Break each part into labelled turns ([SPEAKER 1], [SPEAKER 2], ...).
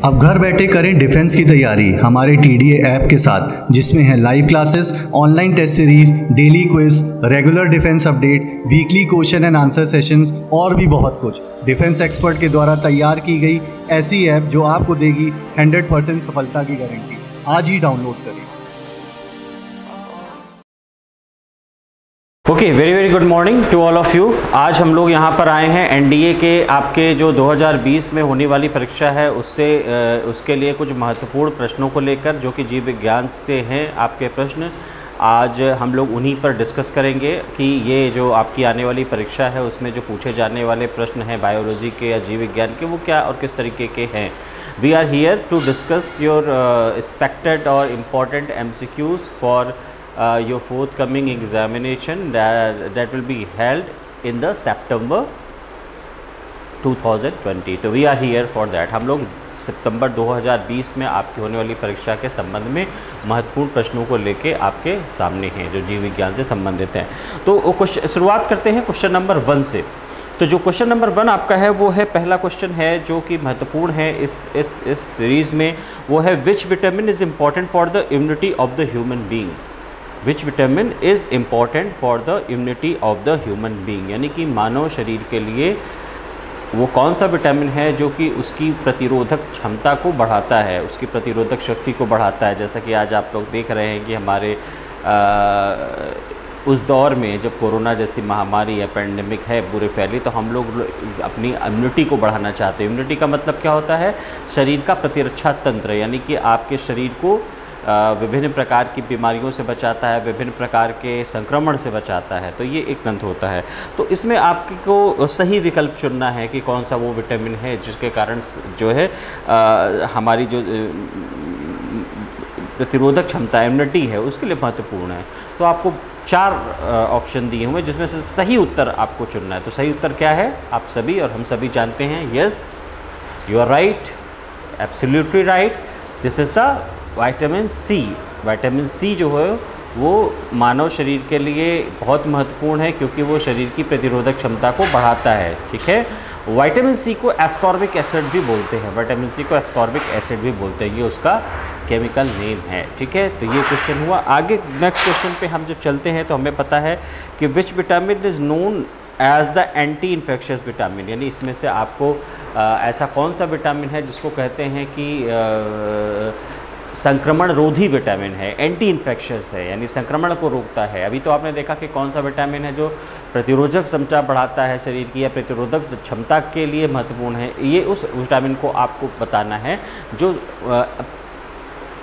[SPEAKER 1] अब घर बैठे करें डिफेंस की तैयारी हमारे TDA ऐप के साथ, जिसमें है live classes, online test series, daily quiz, regular defence update, weekly question and answer sessions और भी बहुत कुछ। डिफेंस एक्सपर्ट के द्वारा तैयार की गई ऐसी ऐप जो आपको देगी 100% सफलता की गारंटी। आज ही डाउनलोड करें।
[SPEAKER 2] Okay, very very good morning to all of you. आज हम लोग यहाँ पर आए हैं NDA के आपके जो 2020 में होने वाली परीक्षा है उसके लिए कुछ महत्वपूर्ण प्रश्नों को लेकर, जो कि जीव विज्ञान से हैं आपके प्रश्न। आज हम लोग उन्हीं पर डिस्कस करेंगे कि ये जो आपकी आने वाली परीक्षा है उसमें जो पूछे जाने वाले प्रश्न हैं बायोलॉजी के या जीव विज्ञान के, वो क्या और किस तरीके के हैं। We are here to discuss your expected और इम्पॉर्टेंट MCQs फॉर your forthcoming examination that will be held in the September 2020। तो we are here for that। हम लोग सितंबर 2020 में आपकी होने वाली परीक्षा के संबंध में महत्वपूर्ण प्रश्नों को लेके आपके सामने हैं जो जीव विज्ञान से संबंधित हैं। तो शुरुआत करते हैं क्वेश्चन नंबर 1 से। तो जो क्वेश्चन नंबर 1 आपका है वो है, पहला क्वेश्चन है जो कि महत्वपूर्ण है इस सीरीज़ में, वो है विच vitamin is important for the immunity of the human being. Which vitamin is important for the immunity of the human being, यानी कि मानव शरीर के लिए वो कौन सा विटामिन है जो कि उसकी प्रतिरोधक क्षमता को बढ़ाता है, उसकी प्रतिरोधक शक्ति को बढ़ाता है। जैसा कि आज आप लोग देख रहे हैं कि हमारे उस दौर में जब कोरोना जैसी महामारी या पैंडेमिक है पूरे फैली, तो हम लोग अपनी इम्यूनिटी को बढ़ाना चाहते हैं। इम्यूनिटी का मतलब क्या होता है? शरीर का प्रतिरक्षा तंत्र, यानी कि आपके शरीर को विभिन्न प्रकार की बीमारियों से बचाता है, विभिन्न प्रकार के संक्रमण से बचाता है। तो ये एक तंत्र होता है। तो इसमें आपको सही विकल्प चुनना है कि कौन सा वो विटामिन है जिसके कारण जो है हमारी जो प्रतिरोधक क्षमता इम्यूनिटी है उसके लिए महत्वपूर्ण है। तो आपको 4 ऑप्शन दिए हुए जिसमें से सही उत्तर आपको चुनना है। तो सही उत्तर क्या है? आप सभी और हम सभी जानते हैं। Yes, you are right, absolutely right. This is the vitamin C. Vitamin C जो है वो मानव शरीर के लिए बहुत महत्वपूर्ण है क्योंकि वो शरीर की प्रतिरोधक क्षमता को बढ़ाता है। ठीक है, विटामिन सी को एस्कॉर्बिक एसिड भी बोलते हैं। विटामिन सी को एस्कॉर्बिक एसिड भी बोलते हैं, ये उसका केमिकल नेम है। ठीक है, तो ये क्वेश्चन हुआ। आगे नेक्स्ट क्वेश्चन पे हम जब चलते हैं तो हमें पता है कि which vitamin is known as the anti infectious vitamin, यानी इसमें से आपको ऐसा कौन सा विटामिन है जिसको कहते हैं कि संक्रमण रोधी विटामिन है, एंटी इन्फेक्शियस है, यानी संक्रमण को रोकता है। अभी तो आपने देखा कि कौन सा विटामिन है जो प्रतिरोधक क्षमता बढ़ाता है शरीर की या प्रतिरोधक क्षमता के लिए महत्वपूर्ण है। ये उस विटामिन को आपको बताना है जो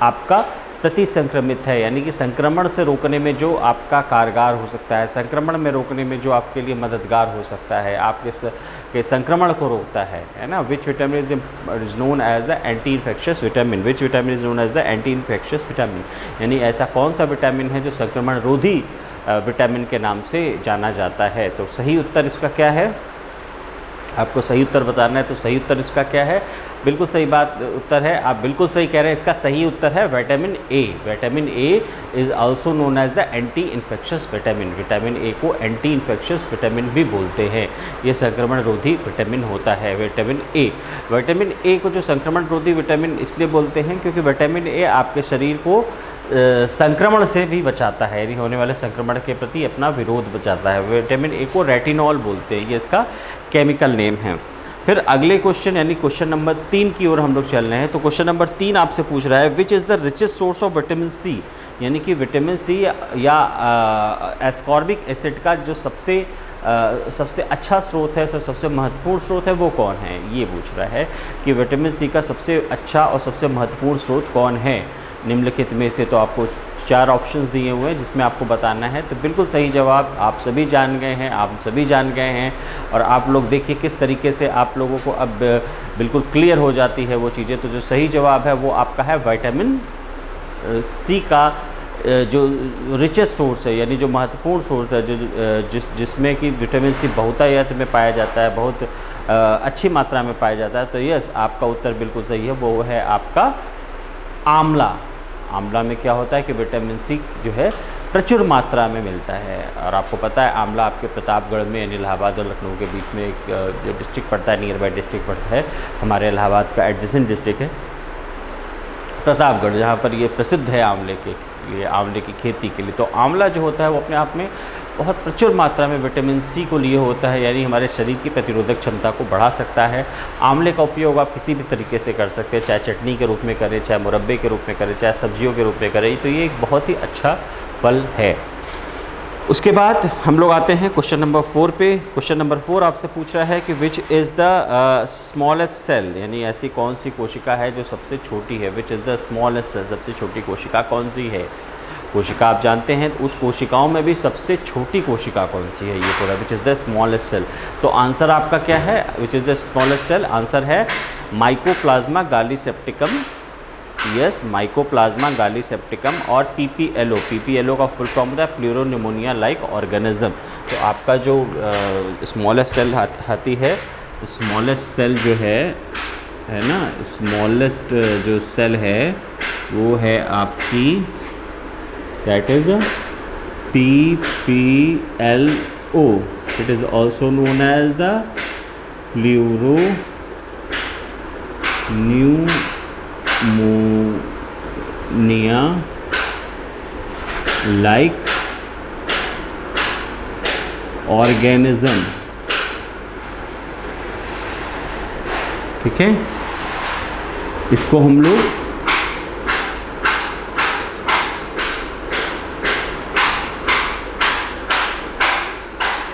[SPEAKER 2] आपका प्रति संक्रमित है, यानी कि संक्रमण से रोकने में जो आपका कारगर हो सकता है, संक्रमण में रोकने में जो आपके लिए मददगार हो सकता है, आपके संक्रमण को रोकता है ना। Which vitamin is known as the anti infectious vitamin. Which vitamin is known as the anti infectious vitamin, यानी ऐसा कौन सा विटामिन है जो संक्रमण रोधी विटामिन के नाम से जाना जाता है। तो सही उत्तर इसका क्या है? आपको सही उत्तर बताना है। तो सही उत्तर इसका क्या है? बिल्कुल सही बात उत्तर है, आप बिल्कुल सही कह रहे हैं। इसका सही उत्तर है vitamin A. Vitamin A is also known as the anti infectious vitamin. Vitamin A को एंटी इन्फेक्शियस विटामिन भी बोलते हैं। ये संक्रमण रोधी विटामिन होता है विटामिन ए। विटामिन ए को जो संक्रमण रोधी विटामिन इसलिए बोलते हैं क्योंकि विटामिन ए आपके शरीर को संक्रमण से भी बचाता है, यानी होने वाले संक्रमण के प्रति अपना विरोध बचाता है। विटामिन ए को रेटिनॉल बोलते हैं, ये इसका केमिकल नेम है। फिर अगले क्वेश्चन यानी क्वेश्चन नंबर 3 की ओर हम लोग चल रहे हैं। तो क्वेश्चन नंबर 3 आपसे पूछ रहा है which is the richest source of vitamin C, यानी कि विटामिन सी या एस्कॉर्बिक एसिड का जो सबसे अच्छा स्रोत है, सबसे महत्वपूर्ण स्रोत है, वो कौन है। ये पूछ रहा है कि विटामिन सी का सबसे अच्छा और सबसे महत्वपूर्ण स्रोत कौन है निम्नलिखित में से। तो आपको 4 ऑप्शंस दिए हुए हैं जिसमें आपको बताना है। तो बिल्कुल सही जवाब आप सभी जान गए हैं, आप सभी जान गए हैं। और आप लोग देखिए किस तरीके से आप लोगों को अब बिल्कुल क्लियर हो जाती है वो चीज़ें। तो जो सही जवाब है वो आपका है विटामिन सी का जो रिचेस्ट सोर्स है, यानी जो महत्वपूर्ण सोर्स है, जो जिसमें कि विटामिन सी बहुतायत में पाया जाता है, बहुत अच्छी मात्रा में पाया जाता है। तो यस, आपका उत्तर बिल्कुल सही है, वो है आपका आंवला। आंवला में क्या होता है कि विटामिन सी जो है प्रचुर मात्रा में मिलता है। और आपको पता है आंवला आपके प्रतापगढ़ में यानी इलाहाबाद और लखनऊ के बीच में एक जो डिस्ट्रिक्ट पड़ता है, नियर बाय डिस्ट्रिक्ट पड़ता है, हमारे इलाहाबाद का एडजेसेंट डिस्ट्रिक्ट है। प्रतापगढ़, जहाँ पर ये प्रसिद्ध है आंवले के लिए, आंवले की खेती के लिए। तो आंवला जो होता है वो अपने आप में बहुत प्रचुर मात्रा में विटामिन सी को लिए होता है, यानी हमारे शरीर की प्रतिरोधक क्षमता को बढ़ा सकता है। आंवले का उपयोग आप किसी भी तरीके से कर सकते हैं, चाहे चटनी के रूप में करें, चाहे मुरब्बे के रूप में करें, चाहे सब्जियों के रूप में करें। तो ये एक बहुत ही अच्छा फल है। उसके बाद हम लोग आते हैं क्वेश्चन नंबर 4 पे। क्वेश्चन नंबर 4 आपसे पूछ रहा है कि which is the smallest cell, यानी ऐसी कौन सी कोशिका है जो सबसे छोटी है। Which is the smallest cell, सबसे छोटी कोशिका कौन सी है। कोशिका आप जानते हैं, उस कोशिकाओं में भी सबसे छोटी कोशिका कौन सी है, ये पूरा which is the smallest cell. तो आंसर आपका क्या है, which is the smallest cell, answer है mycoplasma gallisepticum. Yes, mycoplasma gallisepticum और पीपीएलओ। पीपीएलओ का फुल फॉर्म होता है प्लूरोनिमोनिया लाइक ऑर्गेनिज्म। तो आपका जो स्मॉलेस्ट सेल आती है, स्मॉलेस्ट सेल जो है ना, स्मॉलेस्ट जो सेल है वो है आपकी, that is PPLO. It is also known as the pleuropneumonia like organism. ठीक है, इसको हम लोग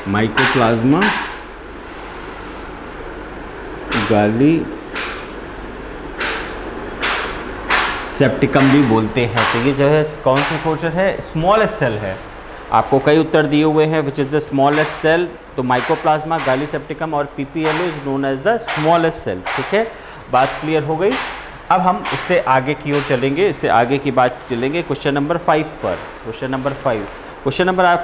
[SPEAKER 2] माइकोप्लाज्मा गालीसेप्टिकम भी बोलते हैं। तो ये जो है कौन सा कोशिका है, स्मॉलेस्ट सेल है। आपको कई उत्तर दिए हुए हैं, which is the smallest cell. तो माइकोप्लाज्मा गालीसेप्टिकम और PPLO is known as the smallest cell. ठीक है, बात क्लियर हो गई। अब हम इससे आगे की ओर चलेंगे, इससे आगे की बात चलेंगे क्वेश्चन नंबर 5 पर। क्वेश्चन नंबर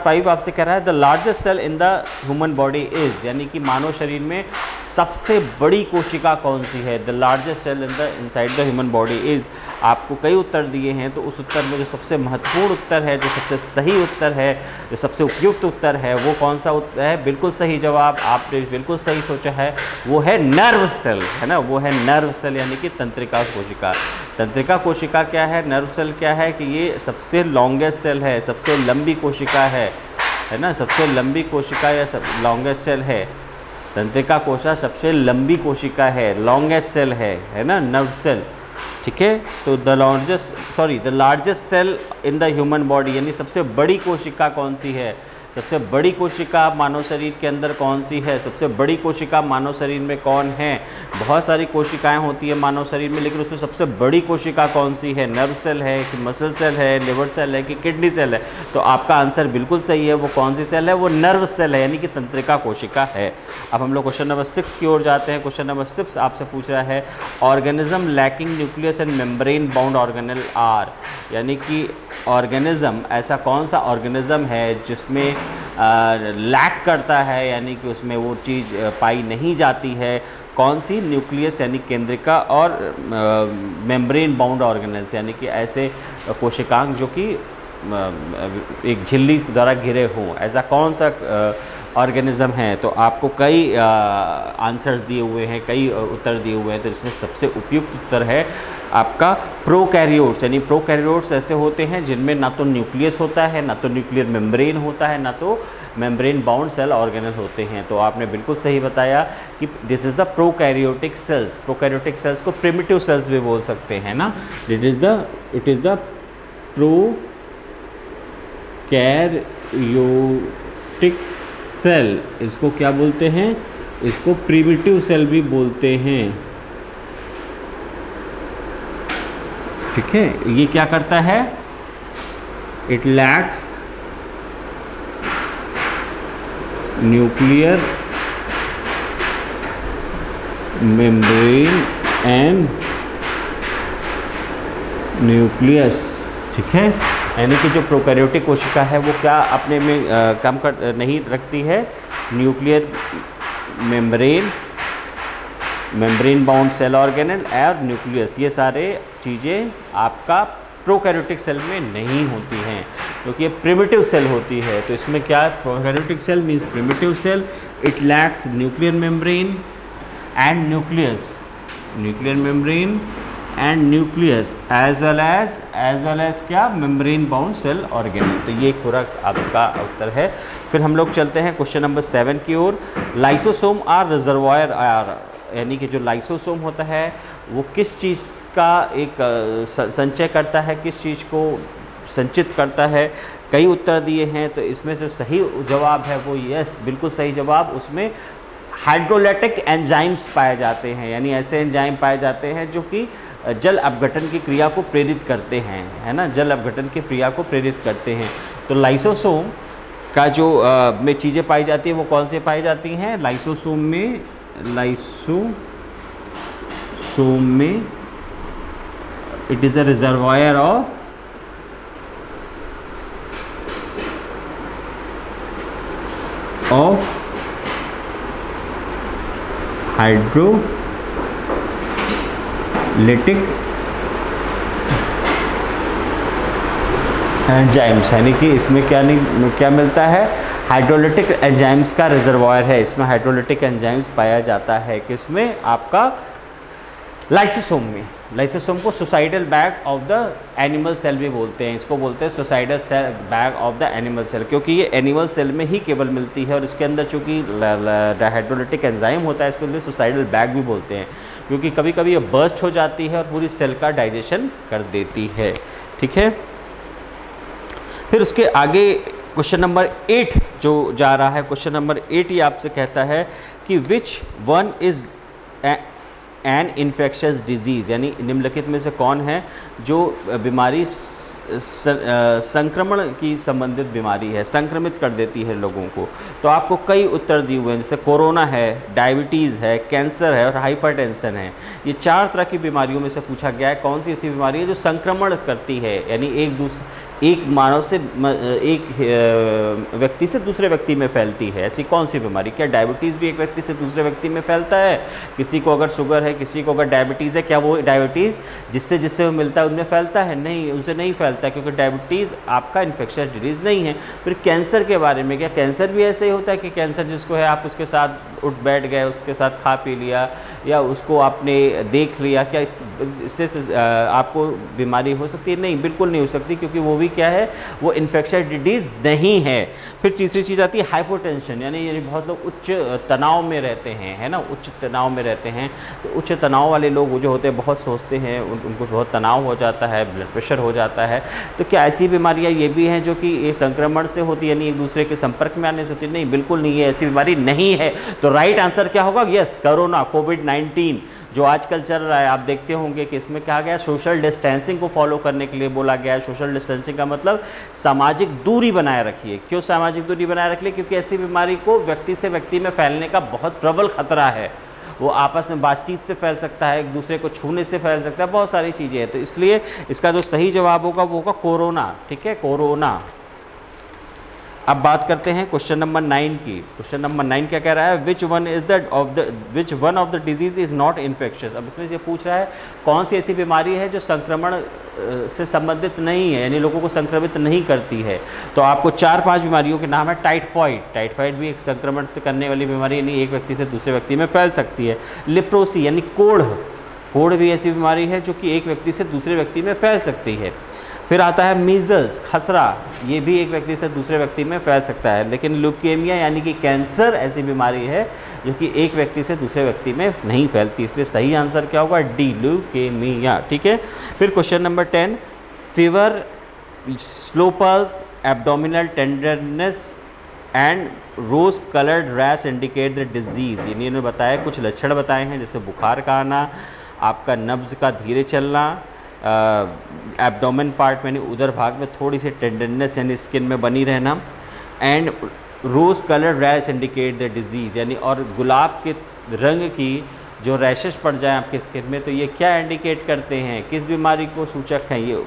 [SPEAKER 2] 5 आपसे कह रहा है the largest cell in the human body is, यानी कि मानव शरीर में सबसे बड़ी कोशिका कौन सी है। The largest cell inside the human body is. आपको कई उत्तर दिए हैं, तो उस उत्तर में जो सबसे महत्वपूर्ण उत्तर है, जो सबसे सही उत्तर है, जो सबसे उपयुक्त उत्तर है, वो कौन सा उत्तर है। बिल्कुल सही जवाब आपने बिल्कुल सही सोचा है, वो है नर्व सेल, है ना, वो है नर्व सेल, यानी कि तंत्रिका कोशिका। तंत्रिका कोशिका क्या है, नर्व सेल क्या है कि ये सबसे लॉन्गेस्ट सेल है, सबसे लंबी कोशिका है ना, सबसे लंबी कोशिका या लॉन्गेस्ट सेल है। तंत्रिका कोशिका सबसे लंबी कोशिका है, लॉन्गेस्ट सेल है ना, नर्व सेल। ठीक है, तो the largest cell in the human body, यानी सबसे बड़ी कोशिका कौन सी है। सबसे बड़ी कोशिका मानव शरीर के अंदर कौन सी है, सबसे बड़ी कोशिका मानव शरीर में कौन है। बहुत सारी कोशिकाएं होती है मानव शरीर में, लेकिन उसमें सबसे बड़ी कोशिका कौन सी है, नर्व सेल है कि मसल सेल है, लिवर सेल है कि किडनी सेल है। तो आपका आंसर बिल्कुल सही है, वो कौन सी सेल है, वो नर्व सेल है, यानी कि तंत्रिका कोशिका है। अब हम लोग क्वेश्चन नंबर 6 की ओर जाते हैं। क्वेश्चन नंबर 6 आपसे पूछ रहा है organism lacking nucleus and membrane bound organelle are, यानी कि ऑर्गेनिज्म, ऐसा कौन सा ऑर्गेनिज्म है जिसमें लैक करता है, यानी कि उसमें वो चीज़ पाई नहीं जाती है। कौन सी, न्यूक्लियस यानी केंद्रिका और मेम्ब्रेन बाउंड ऑर्गेनेल्स, यानी कि ऐसे कोशिकांग जो कि एक झिल्ली द्वारा घिरे हों, ऐसा कौन सा ऑर्गेनिज्म है। तो आपको कई आंसर्स दिए हुए हैं, कई उत्तर दिए हुए हैं, तो इसमें सबसे उपयुक्त उत्तर है आपका प्रोकैरियोट्स। यानी प्रोकैरियोट्स ऐसे होते हैं जिनमें ना तो न्यूक्लियस होता है, ना तो न्यूक्लियर मेम्ब्रेन होता है, ना तो मेम्ब्रेन बाउंड सेल ऑर्गेनल होते हैं। तो आपने बिल्कुल सही बताया कि this is the prokaryotic cells. Prokaryotic cells को प्रिमिटिव सेल्स भी बोल सकते हैं ना। It is the prokaryotic cell. इसको क्या बोलते हैं, इसको प्रिमिटिव सेल भी बोलते हैं। ठीक है, ये क्या करता है, it lacks nuclear membrane and nucleus. ठीक है, यानी कि जो प्रोकैरियोटिक कोशिका है वो क्या अपने में कम कर नहीं रखती है, nuclear membrane bound cell organelle और न्यूक्लियस, ये सारे चीज़ें आपका प्रोकैरियोटिक सेल में नहीं होती हैं, क्योंकि ये प्रिमिटिव सेल होती है। तो इसमें क्या, prokaryotic cell means primitive cell, it lacks nuclear membrane and nucleus, nuclear membrane and nucleus as well as क्या मेम्ब्रेन बाउंड सेल ऑर्गेनल। तो ये पूरा आपका उत्तर है। फिर हम लोग चलते हैं क्वेश्चन नंबर 7 की ओर। लाइसोसोम आर रिजर्वायर आर, यानी कि जो लाइसोसोम होता है वो किस चीज़ का एक संचय करता है, किस चीज़ को संचित करता है। कई उत्तर दिए हैं, तो इसमें जो सही जवाब है वो यस, बिल्कुल सही जवाब। उसमें हाइड्रोलाइटिक एंजाइम्स पाए जाते हैं, यानी ऐसे एंजाइम पाए जाते हैं जो कि जल अपघटन की क्रिया को प्रेरित करते हैं, है ना, जल अपघटन की क्रिया को प्रेरित करते हैं। तो लाइसोसोम का जो में चीज़ें पाई जाती हैं वो कौन से पाई जाती हैं? लाइसोसोम में it is a reservoir of hydrolytic enzymes, यानी कि इसमें क्या मिलता है? हाइड्रोलिटिक एंजाइम्स का रिजर्वायर है। इसमें हाइड्रोलिटिक एंजाइम्स पाया जाता है किसमें? आपका लाइसोसोम में। लाइसोसोम को suicidal bag of the animal cell भी बोलते हैं। इसको बोलते हैं suicidal cell bag of the animal cell, क्योंकि ये एनिमल सेल में ही केवल मिलती है और इसके अंदर चूँकि हाइड्रोलिटिक एंजाइम होता है, इसको लिए सुसाइडल बैग भी बोलते हैं, क्योंकि कभी कभी ये बर्स्ट हो जाती है और पूरी सेल का डाइजेशन कर देती है। ठीक है, फिर उसके आगे क्वेश्चन नंबर 8 जो जा रहा है, क्वेश्चन नंबर 8 ये आपसे कहता है कि which one is an infectious disease, यानी निम्नलिखित में से कौन है जो बीमारी संक्रमण की संबंधित बीमारी है, संक्रमित कर देती है लोगों को। तो आपको कई उत्तर दिए हुए हैं, जैसे कोरोना है, डायबिटीज़ है, कैंसर है और हाइपरटेंशन है। ये 4 तरह की बीमारियों में से पूछा गया है कौन सी ऐसी बीमारी है जो संक्रमण करती है, यानी एक मानव से एक व्यक्ति से दूसरे व्यक्ति में फैलती है। ऐसी कौन सी बीमारी? क्या डायबिटीज़ भी एक व्यक्ति से दूसरे व्यक्ति में फैलता है? किसी को अगर शुगर है, किसी को अगर डायबिटीज़ है, क्या वो डायबिटीज़ जिससे वो मिलता है उनमें फैलता है? नहीं, उनसे नहीं फैलता, क्योंकि डायबिटीज़ आपका इन्फेक्शस डिजीज़ नहीं है। फिर कैंसर के बारे में, क्या कैंसर भी ऐसे ही होता है कि कैंसर जिसको है आप उसके साथ उठ बैठ गए, उसके साथ खा पी लिया या उसको आपने देख लिया, क्या इससे आपको बीमारी हो सकती है? नहीं, बिल्कुल नहीं हो सकती, क्योंकि वो भी क्या है, वो इन्फेक्शस डिजीज़ नहीं है। फिर तीसरी चीज़ आती है हाइपोटेंशन, यानी बहुत लोग उच्च तनाव में रहते हैं, है ना, उच्च तनाव में रहते हैं। तो उच्च तनाव वाले लोग जो होते हैं बहुत सोचते हैं, उनको बहुत तनाव हो जाता है, ब्लड प्रेशर हो जाता है। तो क्या ऐसी बीमारियाँ ये भी हैं जो कि ये संक्रमण से होती है, यानी एक दूसरे के संपर्क में आने से होती है? नहीं, बिल्कुल नहीं है, ऐसी बीमारी नहीं है। तो राइट आंसर क्या होगा? यस, कोरोना, कोविड-19 जो आजकल चल रहा है। आप देखते होंगे कि इसमें कहा गया सोशल डिस्टेंसिंग को फॉलो करने के लिए बोला गया है। सोशल डिस्टेंसिंग का मतलब सामाजिक दूरी बनाए रखिए। क्यों सामाजिक दूरी बनाए रखिए? क्योंकि ऐसी बीमारी को व्यक्ति से व्यक्ति में फैलने का बहुत प्रबल खतरा है। वो आपस में बातचीत से फैल सकता है, एक दूसरे को छूने से फैल सकता है, बहुत सारी चीज़ें हैं। तो इसलिए इसका जो सही जवाब होगा वो होगा कोरोना। ठीक है, कोरोना। अब बात करते हैं क्वेश्चन नंबर 9 की। क्वेश्चन नंबर 9 क्या कह रहा है? Which one of the disease is not infectious. अब इसमें ये पूछ रहा है कौन सी ऐसी बीमारी है जो संक्रमण से संबंधित नहीं है, यानी लोगों को संक्रमित नहीं करती है। तो आपको 4-5 बीमारियों के नाम है। टाइफाइड भी एक संक्रमण से करने वाली बीमारी, यानी एक व्यक्ति से दूसरे व्यक्ति में फैल सकती है। लेप्रोसी यानी कोढ़ भी ऐसी बीमारी है जो कि एक व्यक्ति से दूसरे व्यक्ति में फैल सकती है। फिर आता है मीज़ल्स, खसरा, ये भी एक व्यक्ति से दूसरे व्यक्ति में फैल सकता है। लेकिन ल्यूकेमिया यानी कि कैंसर ऐसी बीमारी है जो कि एक व्यक्ति से दूसरे व्यक्ति में नहीं फैलती। इसलिए सही आंसर क्या होगा? D, leukaemia. ठीक है, फिर question number 10, fever, slow pulse, abdominal tenderness and rose coloured rash indicate the disease. यानी इन्होंने बताया, कुछ लक्षण बताए हैं, जैसे बुखार का आना, आपका नब्ज़ का धीरे चलना, एब्डोमेन पार्ट में यानी उधर भाग में थोड़ी सी टेंडरनेस यानी स्किन में बनी रहना, and rose colour rash indicate the disease, यानी और गुलाब के रंग की जो रैशेस पड़ जाए आपके स्किन में, तो ये क्या इंडिकेट करते हैं, किस बीमारी को सूचक हैं ये?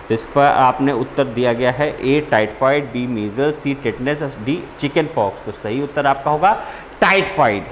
[SPEAKER 2] तो इस पर आपने उत्तर दिया गया है ए टाइफाइड, बी मीजल्स, सी टेटनस, डी चिकन पॉक्स। तो सही उत्तर आपका होगा टाइफाइड।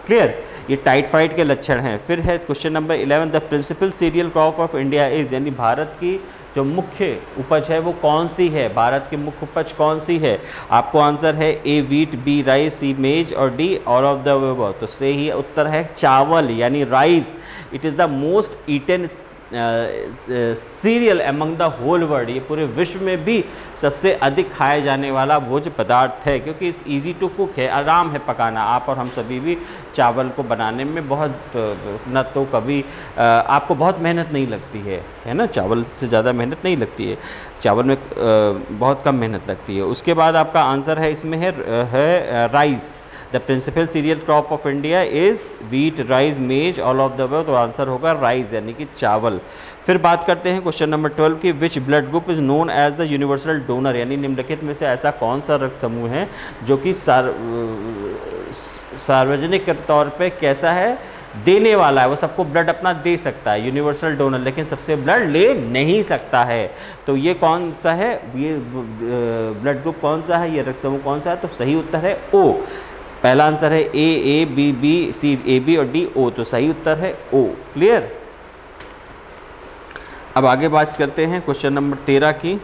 [SPEAKER 2] क्लियर, ये टाइफाइड के लक्षण हैं। फिर है question number 11, the principal cereal crop of India is, यानी भारत की जो मुख्य उपज है वो कौन सी है? भारत की मुख्य उपज कौन सी है? आपको आंसर है A wheat, B rice, C maize और D all of the above. तो सही उत्तर है चावल यानी rice. It is the most eaten cereal among the whole world, ये पूरे विश्व में भी सबसे अधिक खाए जाने वाला भोज्य पदार्थ है, क्योंकि ईजी टू कुक है, आराम है पकाना। आप और हम सभी भी चावल को बनाने में बहुत न तो कभी आपको बहुत मेहनत नहीं लगती है ना, चावल से ज़्यादा मेहनत नहीं लगती है, चावल में बहुत कम मेहनत लगती है। उसके बाद आपका आंसर है इसमें है rice. The principal cereal crop of India is wheat, rice, maize, all of the above, तो आंसर होगा राइस यानी कि चावल। फिर बात करते हैं क्वेश्चन नंबर 12 की, which blood group is known as the universal donor, यानी निम्नलिखित में से ऐसा कौन सा रक्त समूह है जो कि सार्वजनिक तौर पे कैसा है, देने वाला है, वो सबको ब्लड अपना दे सकता है, यूनिवर्सल डोनर, लेकिन सबसे ब्लड ले नहीं सकता है। तो ये कौन सा है, ये ब्लड ग्रुप कौन सा है, ये रक्त समूह कौन सा है? तो सही उत्तर है ओ। पहला आंसर है ए, बी, बी, सी, ए, बी और डी, ओ, तो सही उत्तर है ओ। क्लियर। अब आगे बात करते हैं क्वेश्चन नंबर 13 की।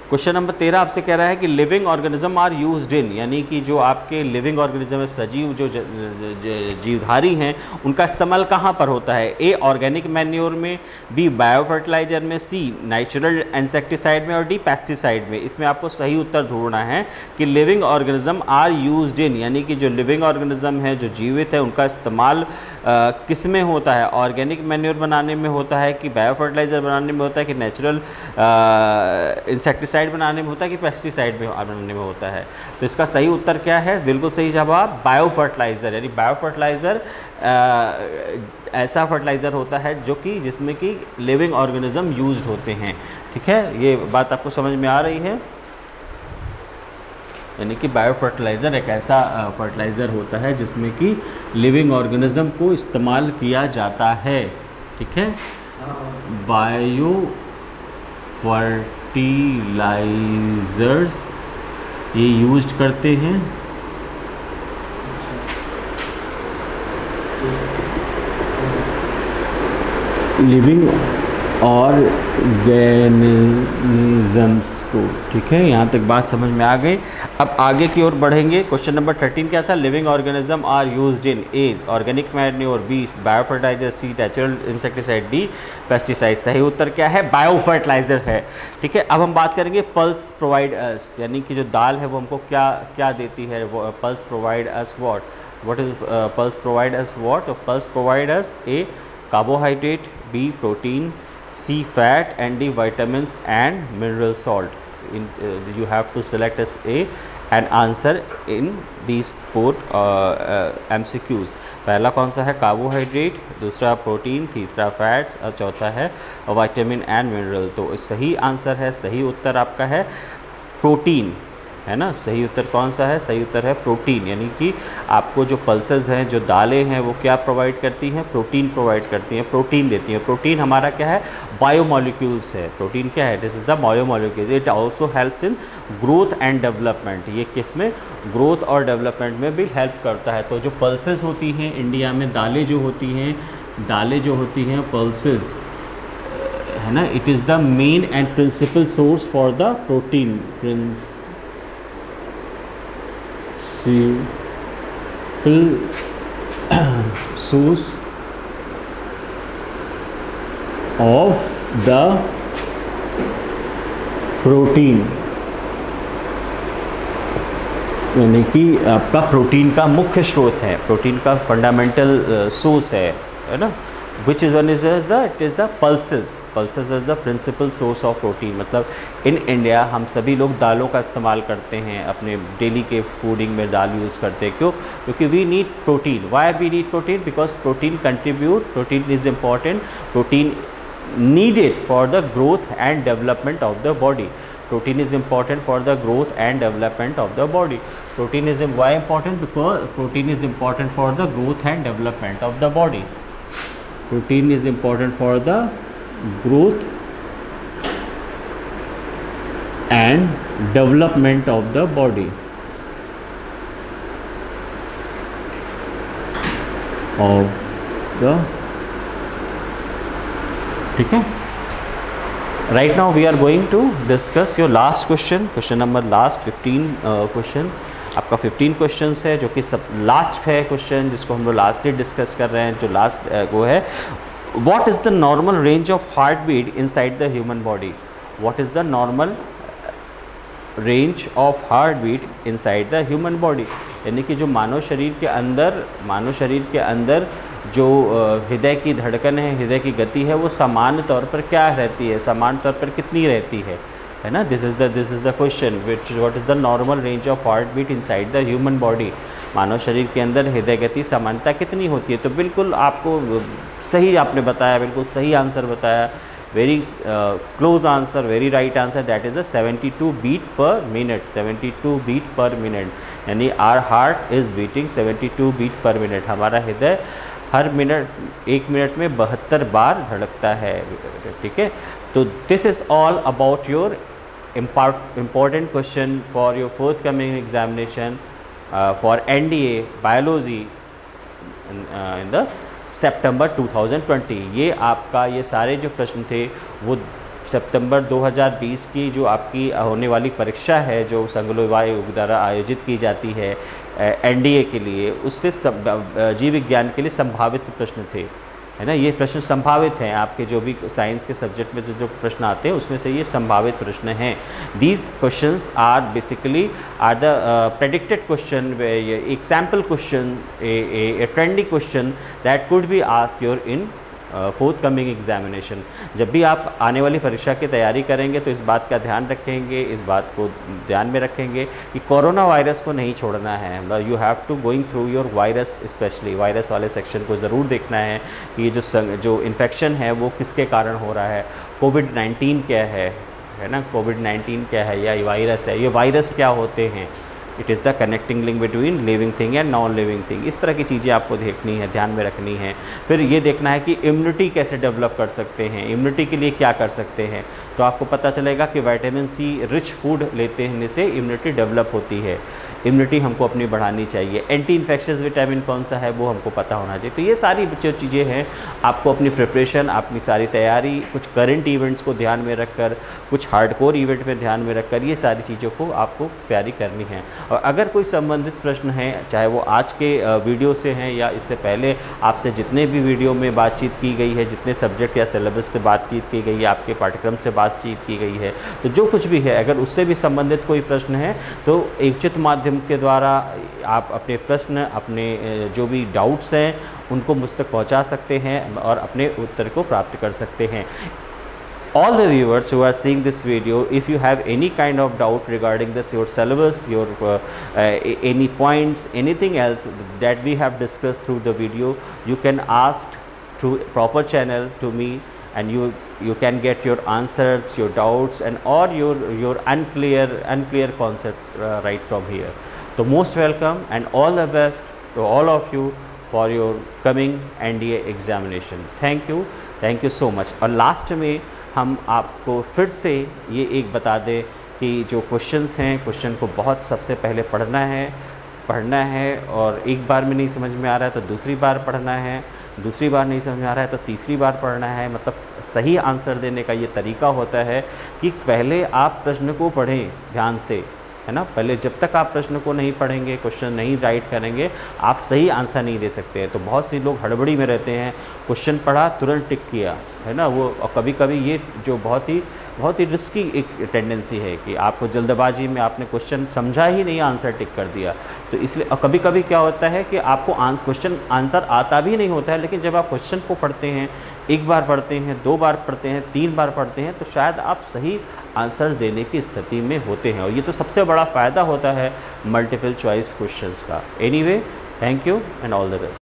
[SPEAKER 2] क्वेश्चन नंबर 13 आपसे कह रहा है कि living organism are used in, यानी कि जो आपके लिविंग ऑर्गेनिज्म है, सजीव जो जीवधारी हैं, उनका इस्तेमाल कहाँ पर होता है? ए ऑर्गेनिक मैन्योर में, बी बायो फर्टिलाइजर में, सी नेचुरल इंसेक्टिसाइड में और डी पेस्टिसाइड में। इसमें आपको सही उत्तर ढूंढना है कि living organism are used in, यानी कि जो लिविंग ऑर्गेनिज्म है, जो जीवित है, उनका इस्तेमाल किस में होता है? ऑर्गेनिक मैन्योर बनाने में होता है कि बायो फर्टिलाइजर बनाने में होता है कि नेचुरल इंसेक्टिसाइड बनाने में होता है कि पेस्टिसाइड में बनाने में होता है? तो इसका सही उत्तर क्या है? बिल्कुल सही जवाब बायो फर्टिलाइज़र, यानी बायो फर्टिलाइज़र ऐसा फर्टिलाइज़र होता है जो कि जिसमें कि लिविंग ऑर्गेनिज्म यूज्ड होते हैं। ठीक है, ये बात आपको समझ में आ रही है? यानी कि बायो फर्टिलाइज़र एक ऐसा फर्टिलाइज़र होता है जिसमें कि लिविंग ऑर्गेनिज्म को इस्तेमाल किया जाता है। ठीक है, बायो फर्टिलाइजर्स ये यूज्ड करते हैं लिविंग ऑर्गेनिजम्स को। ठीक है, यहाँ तक बात समझ में आ गई। अब आगे की ओर बढ़ेंगे। क्वेश्चन नंबर 13 क्या था? Living organism are used in A organic manure, B bio fertiliser, C natural insecticide, D pesticide. सही उत्तर क्या है? बायो फर्टिलाइजर है। ठीक है, अब हम बात करेंगे पल्स प्रोवाइड अस, यानी कि जो दाल है वो हमको क्या क्या देती है? Pulse provide us what is pulse provide us what? तो pulse provide us A carbohydrate, B protein, C fat and D vitamins and mineral salt. You have to select as A and answer in these 4 MCQs. पहला कौन सा है? Carbohydrate, दूसरा protein, तीसरा fats और चौथा है विटामिन एंड मिनरल। तो सही आंसर है, सही उत्तर आपका है प्रोटीन, है ना? सही उत्तर कौन सा है? सही उत्तर है प्रोटीन, यानी कि आपको जो पल्सेस हैं, जो दालें हैं, वो क्या प्रोवाइड करती हैं? प्रोटीन प्रोवाइड करती हैं, प्रोटीन देती हैं। प्रोटीन हमारा क्या है? बायोमोलिक्यूल्स है। प्रोटीन क्या है? This is the biomolecules. It also helps in growth and development. ये किस में? ग्रोथ और डेवलपमेंट में भी हेल्प करता है। तो जो पल्सेस होती हैं इंडिया में, दालें जो होती हैं पल्सेस, है ना, it is the main and principal source for the protein, source of the protein, यानी कि आपका प्रोटीन का मुख्य स्रोत है, प्रोटीन का फंडामेंटल सोर्स है ना? Which is one is the it is the pulses is the principal source of protein. मतलब इन इंडिया हम सभी लोग दालों का इस्तेमाल करते हैं, अपने डेली के फूडिंग में दाल यूज़ करते हैं। क्यों? क्योंकि we need protein. Why we need protein? Because protein is important, protein needed for the growth and development of the body. Protein is important for the growth and development of the body. Protein is why important? Because protein is important for the growth and development of the body. Protein is important for the growth and development of the body. ठीक है, right now we are going to discuss your last question number last 15 question. आपका 15 question है जो कि सब last है question, जिसको हम लोग लास्टली डिस्कस कर रहे हैं। जो लास्ट वो है what is the normal range of heartbeat inside the human body? What is the normal range of heartbeat inside the human body? यानी कि जो मानव शरीर के अंदर जो हृदय की धड़कन है, हृदय की गति है, वो सामान्य तौर पर क्या रहती है, सामान्य तौर पर कितनी रहती है ना? This is the question, what is the normal range of heart beat inside the human body? मानव शरीर के अंदर हृदय गति सामान्यता कितनी होती है? तो बिल्कुल आपको सही आपने बताया, बिल्कुल सही आंसर बताया, very close answer, very right answer, that is 72 beat per minute, 72 beat per minute, यानी our heart is beating 72 beat per minute. हमारा हृदय हर मिनट, 1 मिनट में 72 बार धड़कता है, ठीक है। तो this is all about your important question for your forthcoming examination for NDA Biology in the September 2020। ये आपका ये सारे जो प्रश्न थे वो सितंबर 2020 की जो आपकी होने वाली परीक्षा है, जो संघ लोक आयोग द्वारा आयोजित की जाती है NDA के लिए, उससे जीव विज्ञान के लिए संभावित प्रश्न थे, है ना। ये प्रश्न संभावित हैं, आपके जो भी साइंस के सब्जेक्ट में जो प्रश्न आते हैं उसमें से ये संभावित प्रश्न हैं। These questions are basically are the predicted question, एक sample question, a trendy question that could be asked your in forthcoming examination. जब भी आप आने वाली परीक्षा की तैयारी करेंगे तो इस बात का ध्यान रखेंगे, इस बात को ध्यान में रखेंगे कि कोरोना वायरस को नहीं छोड़ना है। You have to going through your virus, specially virus वाले सेक्शन को ज़रूर देखना है कि ये जो इन्फेक्शन है वो किसके कारण हो रहा है, कोविड-19 क्या है ना, कोविड-19 क्या है या वायरस है, ये वायरस क्या होते हैं, it is the connecting link between living thing and non living thing. इस तरह की चीज़ें आपको देखनी है, ध्यान में रखनी है। फिर ये देखना है कि इम्यूनिटी कैसे डेवलप कर सकते हैं, इम्यूनिटी के लिए क्या कर सकते हैं। तो आपको पता चलेगा कि विटामिन सी रिच फूड लेने से इम्यूनिटी डेवलप होती है, इम्यूनिटी हमको अपनी बढ़ानी चाहिए। एंटी इन्फेक्शियस विटामिन कौन सा है वो हमको पता होना चाहिए। तो ये सारी जो चीज़ें हैं आपको अपनी प्रिपरेशन, अपनी सारी तैयारी, कुछ करंट इवेंट्स को ध्यान में रखकर, कुछ हार्डकोर इवेंट में ध्यान में रखकर ये सारी चीज़ों को आपको तैयारी करनी है। और अगर कोई संबंधित प्रश्न है, चाहे वो आज के वीडियो से हैं या इससे पहले आपसे जितने भी वीडियो में बातचीत की गई है, जितने सब्जेक्ट या सिलेबस से बातचीत की गई है, आपके पाठ्यक्रम से बातचीत की गई है, तो जो कुछ भी है अगर उससे भी संबंधित कोई प्रश्न है तो एक उचित माध्यम के द्वारा आप अपने प्रश्न, अपने जो भी डाउट्स हैं उनको मुझ तक पहुँचा सकते हैं और अपने उत्तर को प्राप्त कर सकते हैं। All the viewers who are seeing this video, if you have any kind of doubt regarding this, your syllabus, your any points, anything else that we have discussed through the video, you can ask through proper channel to me, and you can get your answers, your doubts, and or your unclear concept right from here. So most welcome and all the best to all of you for your coming NDA examination. Thank you so much. और last में हम आपको फिर से ये एक बता दें कि जो क्वेश्चंस हैं, क्वेश्चन को बहुत सबसे पहले पढ़ना है और एक बार में नहीं समझ में आ रहा है तो दूसरी बार पढ़ना है, दूसरी बार नहीं समझ में आ रहा है तो तीसरी बार पढ़ना है। मतलब सही आंसर देने का ये तरीका होता है कि पहले आप प्रश्न को पढ़ें ध्यान से, है ना। पहले जब तक आप प्रश्न को नहीं पढ़ेंगे, क्वेश्चन नहीं राइट करेंगे, आप सही आंसर नहीं दे सकते हैं। तो बहुत से लोग हड़बड़ी में रहते हैं, क्वेश्चन पढ़ा तुरंत टिक किया, है ना वो। और कभी कभी ये जो बहुत ही रिस्की एक टेंडेंसी है कि आपको जल्दबाजी में आपने क्वेश्चन समझा ही नहीं, आंसर टिक कर दिया। तो इसलिए और कभी कभी क्या होता है कि आपको क्वेश्चन आंसर आता भी नहीं होता है, लेकिन जब आप क्वेश्चन को पढ़ते हैं, एक बार पढ़ते हैं, 2 बार पढ़ते हैं, 3 बार पढ़ते हैं, तो शायद आप सही आंसर देने की स्थिति में होते हैं। और ये तो सबसे बड़ा फ़ायदा होता है मल्टीपल चॉइस क्वेश्चंस का। Anyway, thank you and all the best.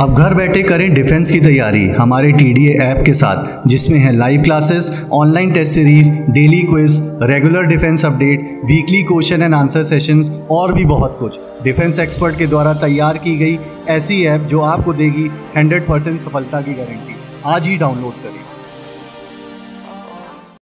[SPEAKER 1] अब घर बैठे करें डिफेंस की तैयारी हमारे TDA ऐप के साथ, जिसमें है live classes, online test series, daily quiz, regular defence update, weekly question and answer sessions और भी बहुत कुछ। डिफेंस एक्सपर्ट के द्वारा तैयार की गई ऐसी ऐप जो आपको देगी 100% सफलता की गारंटी। आज ही डाउनलोड करें।